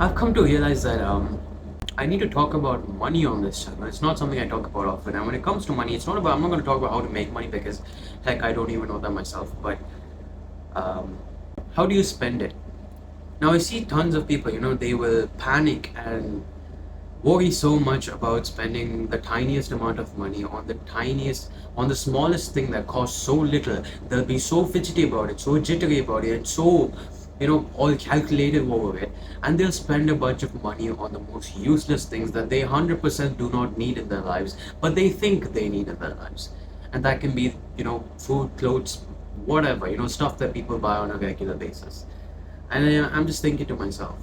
I've come to realize that I need to talk about money on this channel. It's not something I talk about often. And when it comes to money, it's not about, I'm not going to talk about how to make money because, heck, I don't even know that myself. But um, how do you spend it? Now, I see tons of people, they will panic and worry so much about spending the tiniest amount of money on the smallest thing that costs so little. They'll be so fidgety about it, so jittery about it, and so, all calculated over it. And they'll spend a bunch of money on the most useless things that they 100% do not need in their lives, but they think they need in their lives. And that can be, food, clothes, whatever, stuff that people buy on a regular basis. And I'm just thinking to myself,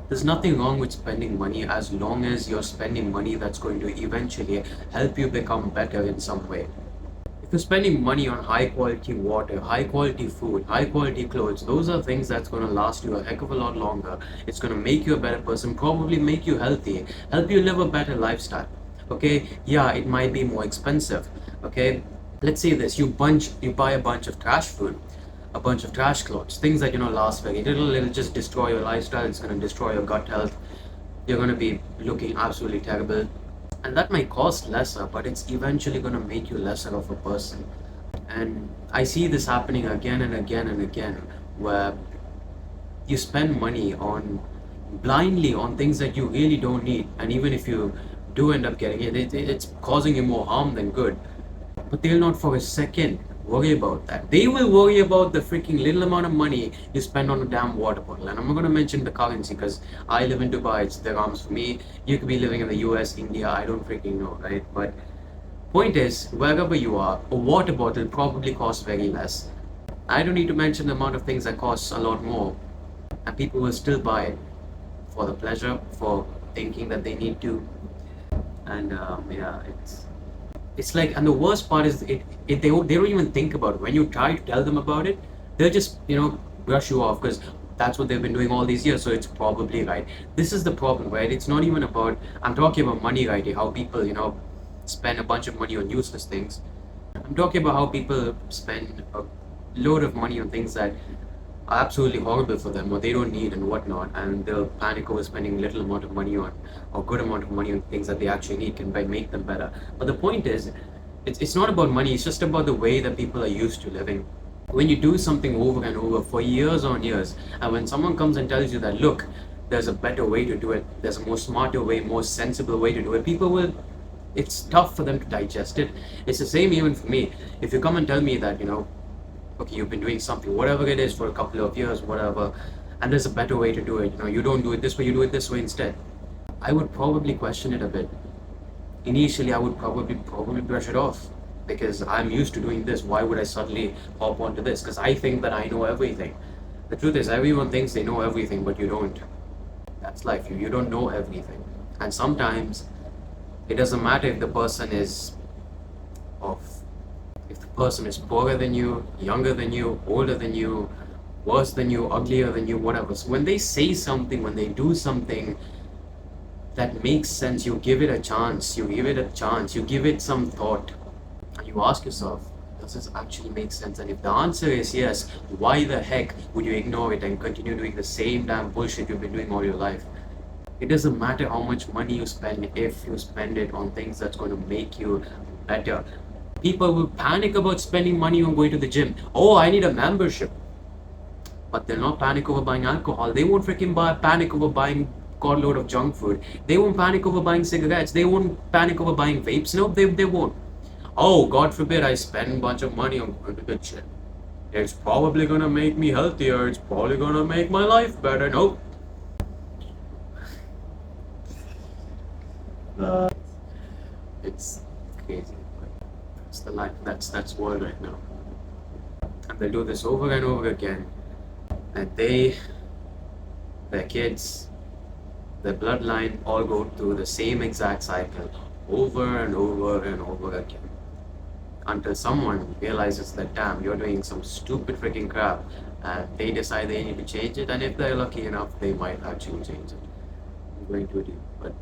there's nothing wrong with spending money as long as you're spending money that's going to eventually help you become better in some way. If you're spending money on high quality water, high quality food, high quality clothes, those are things that's going to last you a heck of a lot longer. It's going to make you a better person, probably make you healthy, help you live a better lifestyle. Okay, yeah, it might be more expensive. Okay, let's say this, you buy a bunch of trash food, a bunch of trash clothes, things that last very little. It'll just destroy your lifestyle, it's going to destroy your gut health, you're going to be looking absolutely terrible. And that might cost lesser, but it's eventually going to make you lesser of a person. And I see this happening again and again and again, where you spend money on blindly on things that you really don't need, and even if you do end up getting it's causing you more harm than good. But they'll not for a second worry about that. They will worry about the freaking little amount of money you spend on a damn water bottle. And I'm not going to mention the currency because I live in Dubai, it's dirhams for me. You could be living in the US, India, I don't freaking know, right? But point is, wherever you are, a water bottle probably costs very less. I don't need to mention the amount of things that costs a lot more, and people will still buy it for the pleasure, for thinking that they need to. And yeah, it's like, and the worst part is they don't even think about it. When you try to tell them about it, they'll just brush you off because that's what they've been doing all these years, so it's probably right. This is the problem, right? It's not even about, I'm talking about money right here, how people spend a bunch of money on useless things. I'm talking about how people spend a load of money on things that are absolutely horrible for them or they don't need and whatnot, and they'll panic over spending little amount of money on or good amount of money on things that they actually need can make them better. But the point is, it's not about money, it's just about the way that people are used to living. When you do something over and over for years on years, and when someone comes and tells you that, look, there's a better way to do it, there's a more smarter way, more sensible way to do it, people will, it's tough for them to digest it. It's the same even for me. If you come and tell me that okay, you've been doing something, whatever it is, for a couple of years, whatever, and there's a better way to do it, you don't do it this way, you do it this way instead, I would probably question it a bit. Initially, I would probably brush it off because I'm used to doing this. Why would I suddenly hop onto this? Because I think that I know everything. The truth is, everyone thinks they know everything, but you don't. That's life. You don't know everything. And sometimes it doesn't matter if the person is of if the person is poorer than you, younger than you, older than you, worse than you, uglier than you, whatever. So when they say something, when they do something that makes sense, you give it a chance, you give it some thought, and you ask yourself, does this actually make sense? And if the answer is yes, why the heck would you ignore it and continue doing the same damn bullshit you've been doing all your life? It doesn't matter how much money you spend if you spend it on things that's going to make you better. People will panic about spending money on going to the gym. Oh, I need a membership. But they'll not panic over buying alcohol. They won't freaking panic over buying god load of junk food. They won't panic over buying cigarettes. They won't panic over buying vapes. No, they won't. Oh, God forbid I spend a bunch of money on going to the gym. It's probably gonna make me healthier. It's probably gonna make my life better. Nope. It's crazy. It's the life. That's world right now. And they do this over and over again. And their kids, their bloodline all go through the same exact cycle over and over and over again. Until someone realizes that, damn, you're doing some stupid freaking crap, and they decide they need to change it, and if they're lucky enough, they might actually change it. I'm going too deep, but